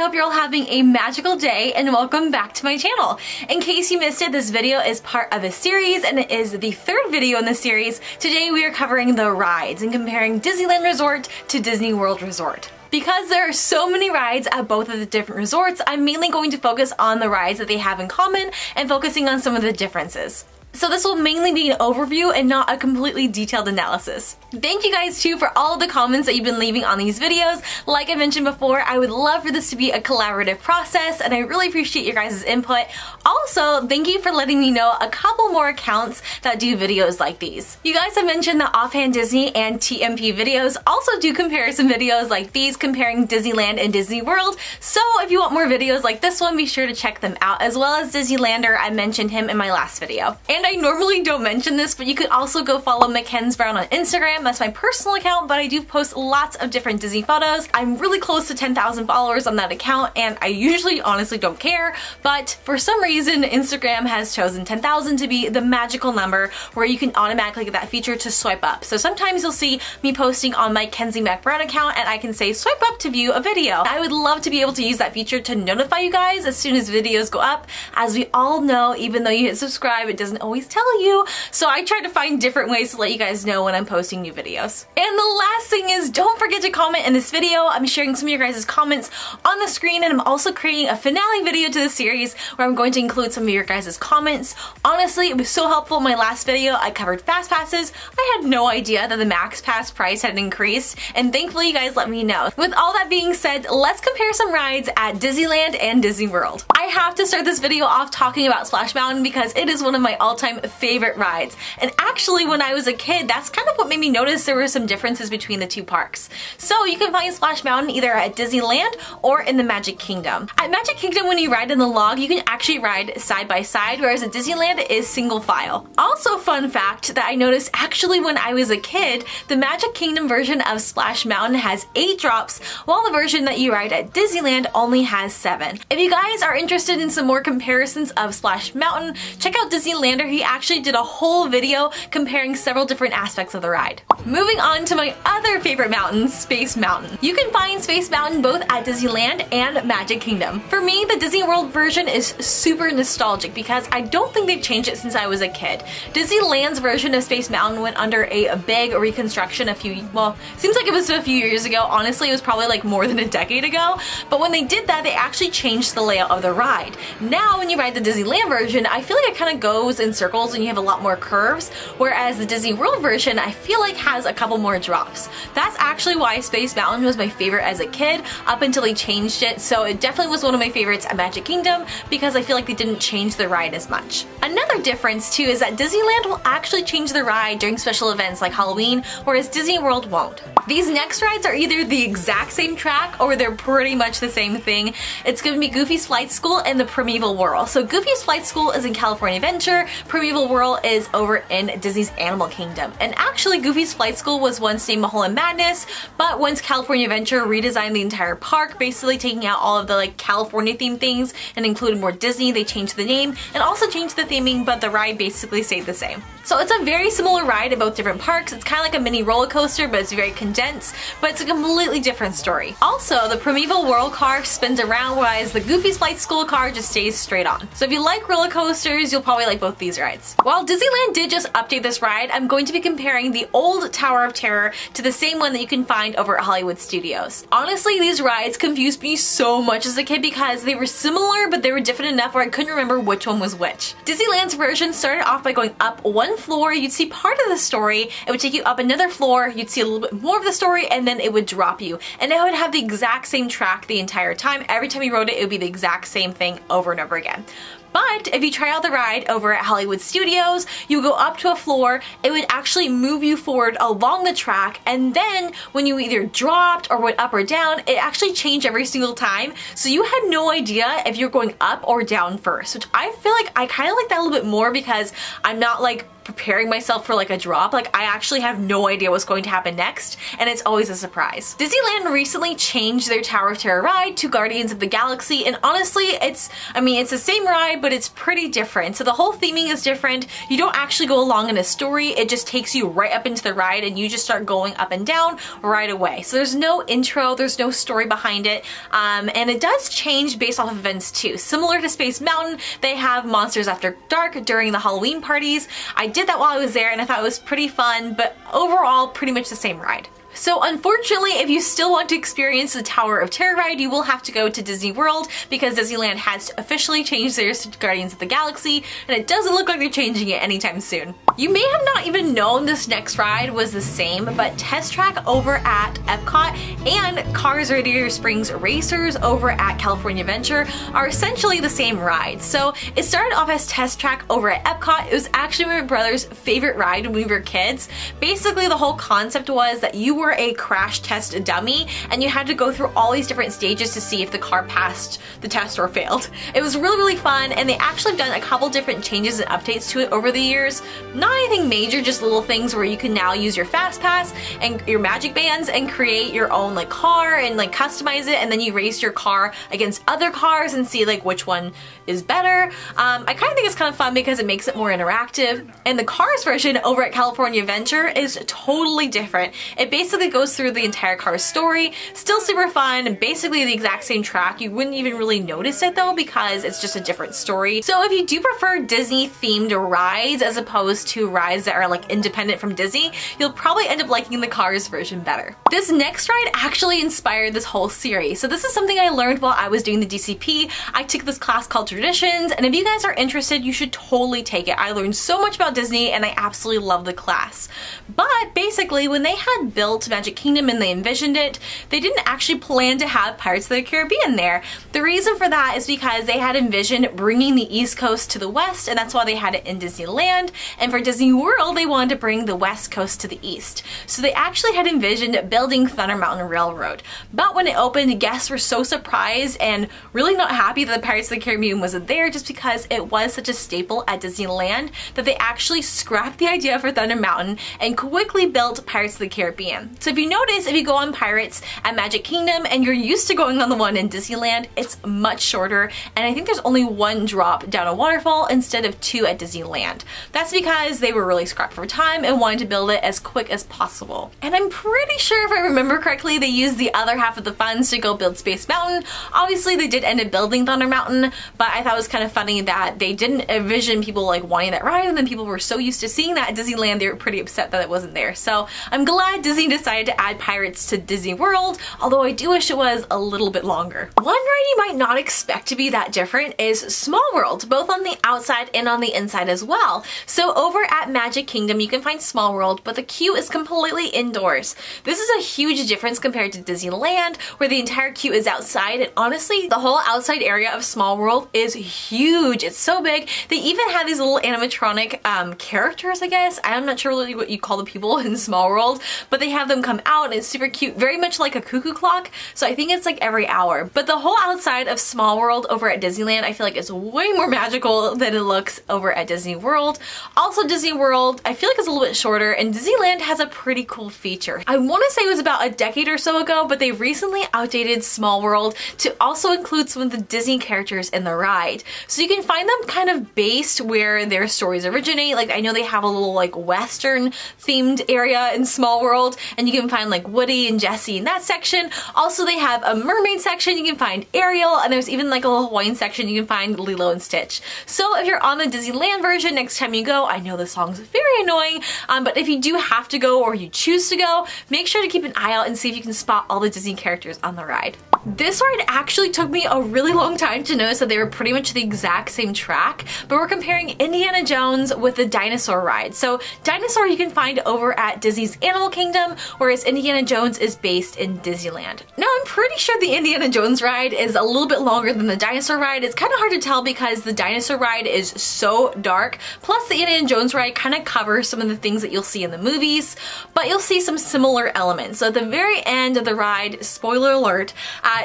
hope you're all having a magical day and welcome back to my channel. In case you missed it, this video is part of a series and it is the third video in the series. Today we are covering the rides and comparing Disneyland Resort to Disney World Resort. Because there are so many rides at both of the different resorts, I'm mainly going to focus on the rides that they have in common and focusing on some of the differences. So this will mainly be an overview and not a completely detailed analysis. Thank you guys too for all of the comments that you've been leaving on these videos. Like I mentioned before, I would love for this to be a collaborative process and I really appreciate your guys' input. Also, thank you for letting me know a couple more accounts that do videos like these. You guys have mentioned that Offhand Disney and TMP videos also do comparison videos like these comparing Disneyland and Disney World. So if you want more videos like this one, be sure to check them out, as well as Disneylander. I mentioned him in my last video. And I normally don't mention this, but you could also go follow Mackenzie Brown on Instagram. That's my personal account, but I do post lots of different Disney photos. I'm really close to 10,000 followers on that account, and I usually honestly don't care, but for some reason Instagram has chosen 10,000 to be the magical number where you can automatically get that feature to swipe up. So sometimes you'll see me posting on my Kenzie Mac Brown account and I can say swipe up to view a video. I would love to be able to use that feature to notify you guys as soon as videos go up. As we all know, even though you hit subscribe, it doesn't always tell you, so I try to find different ways to let you guys know when I'm posting new videos. And the last thing is, don't forget to comment in this video. I'm sharing some of your guys' comments on the screen, and I'm also creating a finale video to the series where I'm going to include some of your guys' comments. Honestly, it was so helpful in my last video. I covered fast passes. I had no idea that the max pass price had increased, and thankfully you guys let me know. With all that being said, let's compare some rides at Disneyland and Disney World. I have to start this video off talking about Splash Mountain because it is one of my all-time favorite rides. And actually, when I was a kid, that's kind of what made me notice there were some differences between the two parks. So you can find Splash Mountain either at Disneyland or in the Magic Kingdom. At Magic Kingdom, when you ride in the log, you can actually ride side by side, whereas at Disneyland it is single file. Also, fun fact that I noticed actually when I was a kid, the Magic Kingdom version of Splash Mountain has 8 drops, while the version that you ride at Disneyland only has 7. If you guys are interested in some more comparisons of Splash Mountain, check out Disneylander. He actually did a whole video comparing several different aspects of the ride. Moving on to my other favorite mountain, Space Mountain. You can find Space Mountain both at Disneyland and Magic Kingdom. For me, the Disney World version is super nostalgic because I don't think they've changed it since I was a kid. Disneyland's version of Space Mountain went under a big reconstruction seems like it was a few years ago. Honestly, it was probably like more than a decade ago. But when they did that, they actually changed the layout of the ride. Now, when you ride the Disneyland version, I feel like it kind of goes in circles and you have a lot more curves, whereas the Disney World version I feel like has a couple more drops. That's actually why Space Mountain was my favorite as a kid up until they changed it, so it definitely was one of my favorites at Magic Kingdom because I feel like they didn't change the ride as much. Another difference too is that Disneyland will actually change the ride during special events like Halloween, whereas Disney World won't. These next rides are either the exact same track or they're pretty much the same thing. It's going to be Goofy's Flight School and the Primeval Whirl. So Goofy's Flight School is in California Adventure, Primeval Whirl is over in Disney's Animal Kingdom. And actually, Goofy's Flight School was once named Mulholland Madness, but once California Adventure redesigned the entire park, basically taking out all of the California themed things and included more Disney, they changed the name and also changed the theming, but the ride basically stayed the same. So it's a very similar ride at both different parks. It's kind of like a mini roller coaster, but it's very condensed, but it's a completely different story. Also, the Primeval Whirl car spins around, whereas the Goofy's Flight School car just stays straight on. So if you like roller coasters, you'll probably like both these rides. While Disneyland did just update this ride, I'm going to be comparing the old Tower of Terror to the same one that you can find over at Hollywood Studios. Honestly, these rides confused me so much as a kid because they were similar, but they were different enough where I couldn't remember which one was which. Disneyland's version started off by going up one floor, you'd see part of the story, it would take you up another floor, you'd see a little bit more of the story, and then it would drop you. And it would have the exact same track the entire time. Every time you rode it, it would be the exact same thing over and over again. But if you try out the ride over at Hollywood Studios, you go up to a floor, it would actually move you forward along the track, and then when you either dropped or went up or down, it actually changed every single time. So you had no idea if you're going up or down first, which I feel like I kind of like that a little bit more because I'm not like preparing myself for like a drop. Like I actually have no idea what's going to happen next, and it's always a surprise. Disneyland recently changed their Tower of Terror ride to Guardians of the Galaxy, and honestly, it's the same ride, but it's pretty different. So the whole theming is different. You don't actually go along in a story, it just takes you right up into the ride and you just start going up and down right away. So there's no intro, there's no story behind it, and it does change based off of events too. Similar to Space Mountain, they have Monsters After Dark during the Halloween parties. I did that while I was there and I thought it was pretty fun, but overall pretty much the same ride. So unfortunately, if you still want to experience the Tower of Terror ride, you will have to go to Disney World because Disneyland has officially changed theirs to Guardians of the Galaxy, and it doesn't look like they're changing it anytime soon. You may have not even known this next ride was the same, but Test Track over at Epcot and Cars Radiator Springs Racers over at California Adventure are essentially the same ride. So it started off as Test Track over at Epcot. It was actually my brother's favorite ride when we were kids. Basically, the whole concept was that you were a crash test dummy and you had to go through all these different stages to see if the car passed the test or failed. It was really fun, and they actually have done a couple different changes and updates to it over the years. Not anything major, just little things where you can now use your Fast Pass and your Magic Bands and create your own like car and like customize it, and then you race your car against other cars and see like which one is better. I kind of think it's kind of fun because it makes it more interactive, and the Cars version over at California Adventure is totally different. It basically goes through the entire Cars story, still super fun, basically the exact same track. You wouldn't even really notice it though because it's just a different story. So if you do prefer Disney themed rides as opposed to rides that are like independent from Disney, you'll probably end up liking the Cars version better. This next ride actually inspired this whole series. So this is something I learned while I was doing the DCP. I took this class called Traditions, and if you guys are interested, you should totally take it. I learned so much about Disney and I absolutely love the class. But basically, when they had built Magic Kingdom and they envisioned it, they didn't actually plan to have Pirates of the Caribbean there. The reason for that is because they had envisioned bringing the East Coast to the West, and that's why they had it in Disneyland, and for Disney World they wanted to bring the West Coast to the East. So they actually had envisioned building Thunder Mountain Railroad. But when it opened, guests were so surprised and really not happy that the Pirates of the Caribbean wasn't there, just because it was such a staple at Disneyland, that they actually scrapped the idea for Thunder Mountain and quickly built Pirates of the Caribbean. So if you notice, if you go on Pirates at Magic Kingdom and you're used to going on the one in Disneyland, it's much shorter, and I think there's only one drop down a waterfall instead of two at Disneyland. That's because they were really scrapped for time and wanted to build it as quick as possible. And I'm pretty sure, if I remember correctly, they used the other half of the funds to go build Space Mountain. Obviously they did end up building Thunder Mountain, but I thought it was kind of funny that they didn't envision people like wanting that ride, and then people were so used to seeing that at Disneyland they were pretty upset that it wasn't there. So I'm glad Disney decided to add Pirates to Disney World, although I do wish it was a little bit longer. One ride you might not expect to be that different is Small World, both on the outside and on the inside as well. So over at Magic Kingdom you can find Small World, but the queue is completely indoors. This is a huge difference compared to Disneyland, where the entire queue is outside, and honestly the whole outside area of Small World is huge. It's so big. They even have these little animatronic characters, I guess. I'm not sure really what you call the people in Small World, but they have them come out and it's super cute, very much like a cuckoo clock. So I think it's like every hour. But the whole outside of Small World over at Disneyland I feel like is way more magical than it looks over at Disney World. Also Disney World I feel like it's a little bit shorter, and Disneyland has a pretty cool feature. I want to say it was about a decade or so ago, but they recently outdated Small World to also include some of the Disney characters in the ride. So you can find them kind of based where their stories originate. Like I know they have a little like Western themed area in Small World, and you can find like Woody and Jessie in that section. Also they have a mermaid section, you can find Ariel, and there's even like a little Hawaiian section you can find Lilo and Stitch. So if you're on the Disneyland version next time you go, I know this song's very annoying, but if you do have to go or you choose to go, make sure to keep an eye out and see if you can spot all the Disney characters on the ride. This ride actually took me a really long time to notice that they were pretty much the exact same track, but we're comparing Indiana Jones with the dinosaur ride. So Dinosaur you can find over at Disney's Animal Kingdom, whereas Indiana Jones is based in Disneyland. Now I'm pretty sure the Indiana Jones ride is a little bit longer than the dinosaur ride. It's kind of hard to tell because the dinosaur ride is so dark, plus the Indiana Jones Jones ride kind of covers some of the things that you'll see in the movies, but you'll see some similar elements. So at the very end of the ride, spoiler alert,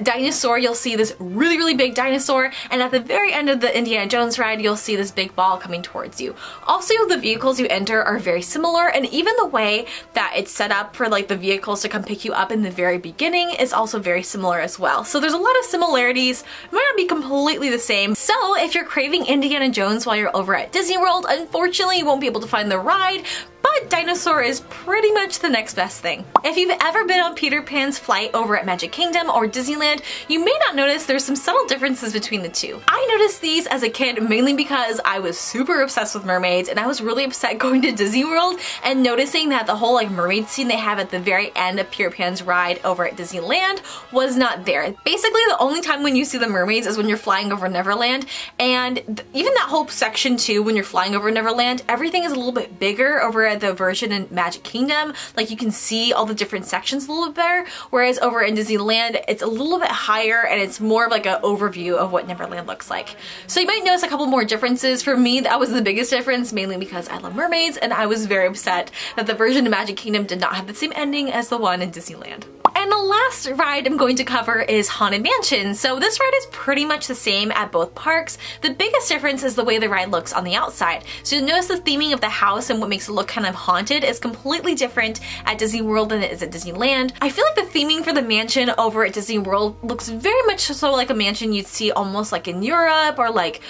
Dinosaur, you'll see this really, really big dinosaur, and at the very end of the Indiana Jones ride, you'll see this big ball coming towards you. Also, the vehicles you enter are very similar, and even the way that it's set up for like the vehicles to come pick you up in the very beginning is also very similar as well. So there's a lot of similarities. It might not be completely the same. So if you're craving Indiana Jones while you're over at Disney World, unfortunately you won't be able to find the ride, but Dinosaur is pretty much the next best thing. If you've ever been on Peter Pan's flight over at Magic Kingdom or Disneyland, you may not notice there's some subtle differences between the two. I noticed these as a kid mainly because I was super obsessed with mermaids, and I was really upset going to Disney World and noticing that the whole like mermaid scene they have at the very end of Peter Pan's ride over at Disneyland was not there. Basically, the only time when you see the mermaids is when you're flying over Neverland, and even that whole section too, when you're flying over Neverland, everything is a little bit bigger over at the version in Magic Kingdom. Like you can see all the different sections a little bit better, whereas over in Disneyland it's a little bit higher and it's more of like an overview of what Neverland looks like. So you might notice a couple more differences. For me, that was the biggest difference, mainly because I love mermaids and I was very upset that the version of Magic Kingdom did not have the same ending as the one in Disneyland. And the last ride I'm going to cover is Haunted Mansion. So this ride is pretty much the same at both parks. The biggest difference is the way the ride looks on the outside. So you'll notice the theming of the house and what makes it look kind of haunted is completely different at Disney World than it is at Disneyland. I feel like the theming for the mansion over at Disney World looks very much so like a mansion you'd see almost like in Europe or like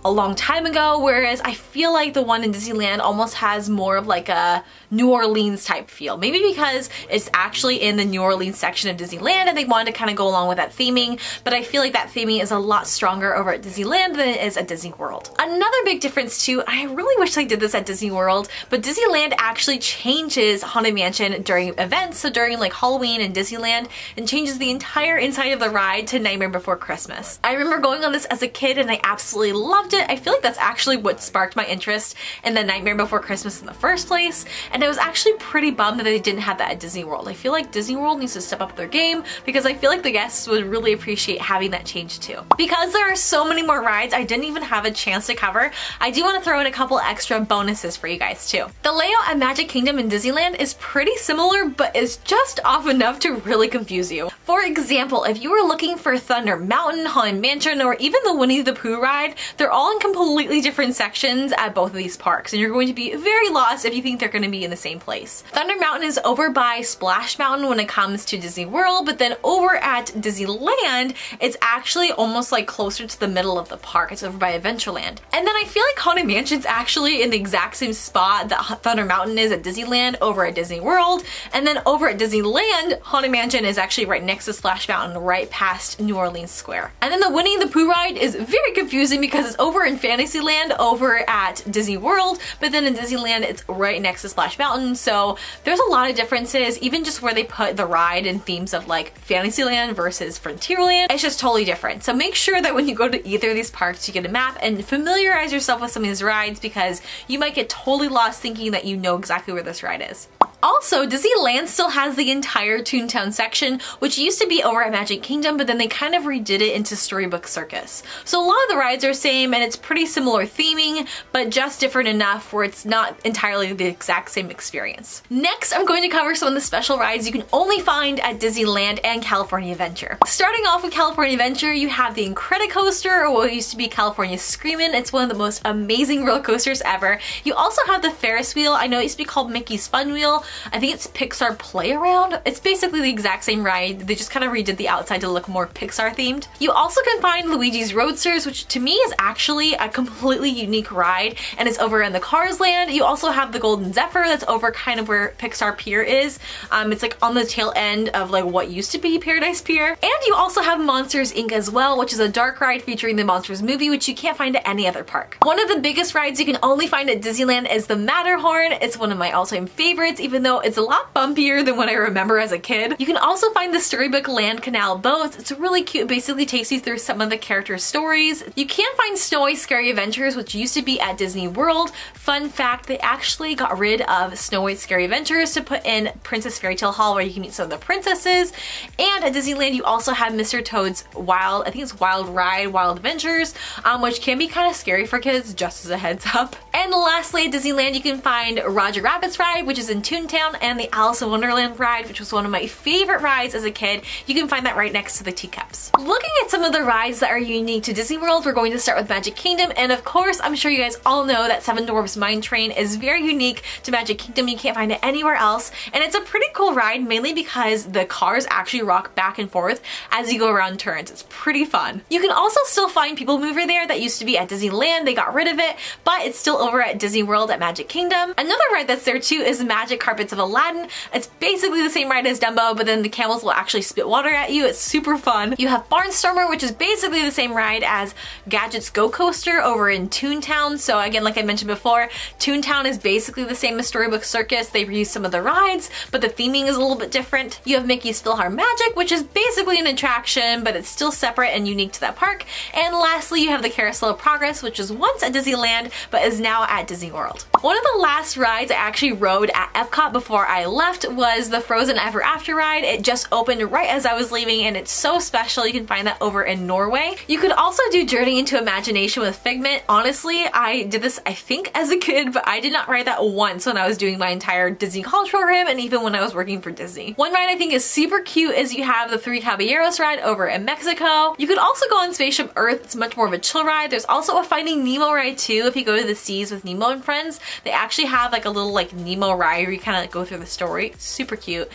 a long time ago, whereas I feel like the one in Disneyland almost has more of like a New Orleans type feel. Maybe because it's actually in the New Orleans section of Disneyland and they wanted to kind of go along with that theming, but I feel like that theming is a lot stronger over at Disneyland than it is at Disney World. Another big difference too, I really wish they did this at Disney World, but Disneyland actually changes Haunted Mansion during events, so during like Halloween and Disneyland, and changes the entire inside of the ride to Nightmare Before Christmas. I remember going on this as a kid and I absolutely loved it. I feel like that's actually what sparked my interest in the Nightmare Before Christmas in the first place, and I was actually pretty bummed that they didn't have that at Disney World. I feel like Disney World needs to step up their game because I feel like the guests would really appreciate having that change too. Because there are so many more rides I didn't even have a chance to cover, I do want to throw in a couple extra bonuses for you guys too. The layout at Magic Kingdom and Disneyland is pretty similar, but is just off enough to really confuse you. For example, if you were looking for Thunder Mountain, Haunted Mansion, or even the Winnie the Pooh ride, they're all in completely different sections at both of these parks, and you're going to be very lost if you think they're going to be in the same place. Thunder Mountain is over by Splash Mountain when it comes to Disney World, but then over at Disneyland, it's actually almost like closer to the middle of the park. It's over by Adventureland. And then I feel like Haunted Mansion's actually in the exact same spot that Thunder Mountain is at Disneyland over at Disney World, and then over at Disneyland, Haunted Mansion is actually right next to Splash Mountain, right past New Orleans Square. And then the Winnie the Pooh ride is very confusing because it's over in Fantasyland over at Disney World, but then in Disneyland it's right next to Splash Mountain, so there's a lot of differences, even just where they put the ride and themes of like Fantasyland versus Frontierland. It's just totally different. So make sure that when you go to either of these parks you get a map and familiarize yourself with some of these rides, because you might get totally lost thinking that you know exactly where this ride is. Also, Disneyland still has the entire Toontown section, which used to be over at Magic Kingdom, but then they kind of redid it into Storybook Circus. So a lot of the rides are the same and it's pretty similar theming, but just different enough where it's not entirely the exact same experience. Next, I'm going to cover some of the special rides you can only find at Disneyland and California Adventure. Starting off with California Adventure, you have the Incredicoaster, or what used to be California Screamin'. It's one of the most amazing roller coasters ever. You also have the Ferris wheel. I know it used to be called Mickey's Fun Wheel. I think it's Pixar Play Around. It's basically the exact same ride. They just kind of redid the outside to look more Pixar themed. You also can find Luigi's Roadsters, which to me is actually a completely unique ride, and it's over in the Cars Land. You also have the Golden Zephyr that's over kind of where Pixar Pier is. It's like on the tail end of like what used to be Paradise Pier. And you also have Monsters Inc. as well, which is a dark ride featuring the Monsters movie, which you can't find at any other park. One of the biggest rides you can only find at Disneyland is the Matterhorn. It's one of my all-time favorites, even though it's a lot bumpier than what I remember as a kid. You can also find the Storybook Land Canal boats. It's really cute. It basically takes you through some of the characters' stories. You can find Snow White Scary Adventures, which used to be at Disney World. Fun fact, they actually got rid of Snow White Scary Adventures to put in Princess Fairy Tale Hall, where you can meet some of the princesses. And at Disneyland, you also have Mr. Toad's Wild Ride, Wild Adventures, which can be kind of scary for kids, just as a heads up. And lastly, at Disneyland, you can find Roger Rabbit's ride, which is in Toontown, and the Alice in Wonderland ride, which was one of my favorite rides as a kid. You can find that right next to the teacups. Looking at some of the rides that are unique to Disney World, we're going to start with Magic Kingdom, and of course, I'm sure you guys all know that Seven Dwarfs Mine Train is very unique to Magic Kingdom. You can't find it anywhere else, and it's a pretty cool ride, mainly because the cars actually rock back and forth as you go around turns. It's pretty fun. You can also still find People Mover there that used to be at Disneyland. They got rid of it, but it's still over at Disney World at Magic Kingdom. Another ride that's there too is Magic Carpets of Aladdin. It's basically the same ride as Dumbo, but then the camels will actually spit water at you. It's super fun. You have Barnstormer, which is basically the same ride as Gadget's Go Coaster over in Toontown. So again, like I mentioned before, Toontown is basically the same as Storybook Circus. They reuse some of the rides, but the theming is a little bit different. You have Mickey's PhilharMagic, which is basically an attraction, but it's still separate and unique to that park. And lastly, you have the Carousel of Progress, which was once at Disneyland, but is now at Disney World. One of the last rides I actually rode at Epcot before I left was the Frozen Ever After ride. It just opened right as I was leaving, and it's so special. You can find that over in Norway. You could also do Journey into Imagination with Figment. Honestly, I did this, I think, as a kid, but I did not ride that once when I was doing my entire Disney College program, and even when I was working for Disney. One ride I think is super cute is you have the Three Caballeros ride over in Mexico. You could also go on Spaceship Earth. It's much more of a chill ride. There's also a Finding Nemo ride too. If you go to the seas with Nemo and friends, they actually have like a little like Nemo ride where you kind of like go through the story. It's super cute.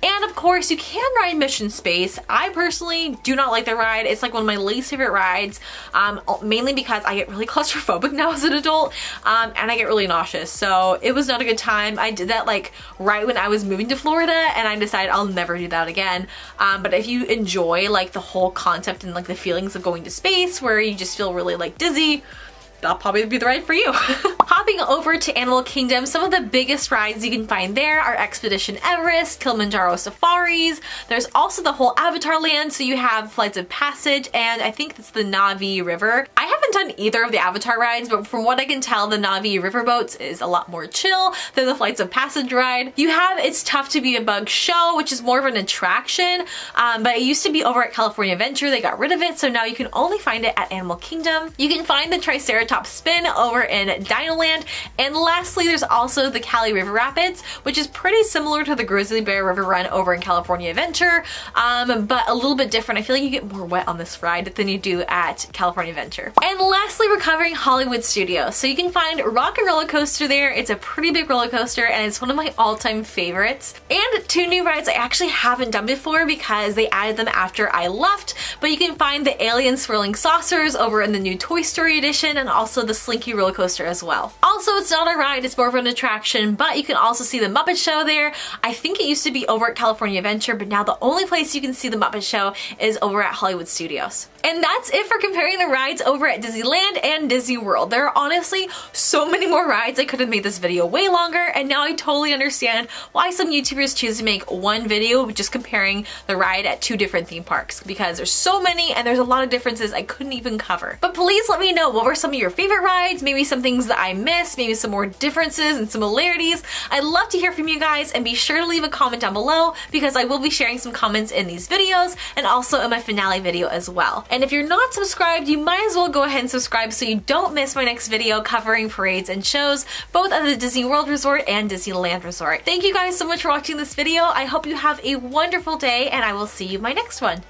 And of course, you can ride Mission Space. I personally do not like the ride. It's like one of my least favorite rides, mainly because I get really claustrophobic now as an adult, and I get really nauseous. So it was not a good time. I did that like right when I was moving to Florida, and I decided I'll never do that again. But if you enjoy like the whole concept and like the feelings of going to space where you just feel really like dizzy, that'll probably be the ride for you. Hopping over to Animal Kingdom, some of the biggest rides you can find there are Expedition Everest, Kilimanjaro Safaris. There's also the whole Avatar land, so you have Flights of Passage, and I think it's the Na'vi River. I haven't done either of the Avatar rides, but from what I can tell, the Na'vi River boats is a lot more chill than the Flights of Passage ride. You have It's Tough to Be a Bug show, which is more of an attraction, but it used to be over at California Adventure. They got rid of it, so now you can only find it at Animal Kingdom. You can find the Triceratops Spin over in Dinoland. And lastly, there's also the Cali River Rapids, which is pretty similar to the Grizzly Bear River Run over in California Adventure, but a little bit different. I feel like you get more wet on this ride than you do at California Adventure. And lastly, we're covering Hollywood Studios. So you can find Rock and Roller Coaster there. It's a pretty big roller coaster, and it's one of my all-time favorites. And two new rides I actually haven't done before because they added them after I left, but you can find the Alien Swirling Saucers over in the new Toy Story edition, and also the Slinky roller coaster as well. Also, it's not a ride, it's more of an attraction, but you can also see the Muppet Show there. I think it used to be over at California Adventure, but now the only place you can see the Muppet Show is over at Hollywood Studios. And that's it for comparing the rides over at Disneyland and Disney World. There are honestly so many more rides. I could have made this video way longer, and now I totally understand why some YouTubers choose to make one video just comparing the ride at two different theme parks, because there's so many and there's a lot of differences I couldn't even cover. But please let me know, what were some of your favorite rides, maybe some things that I missed, maybe some more differences and similarities. I'd love to hear from you guys, and be sure to leave a comment down below because I will be sharing some comments in these videos and also in my finale video as well. And if you're not subscribed, you might as well go ahead and subscribe so you don't miss my next video covering parades and shows, both at the Disney World Resort and Disneyland Resort. Thank you guys so much for watching this video. I hope you have a wonderful day, and I will see you in my next one.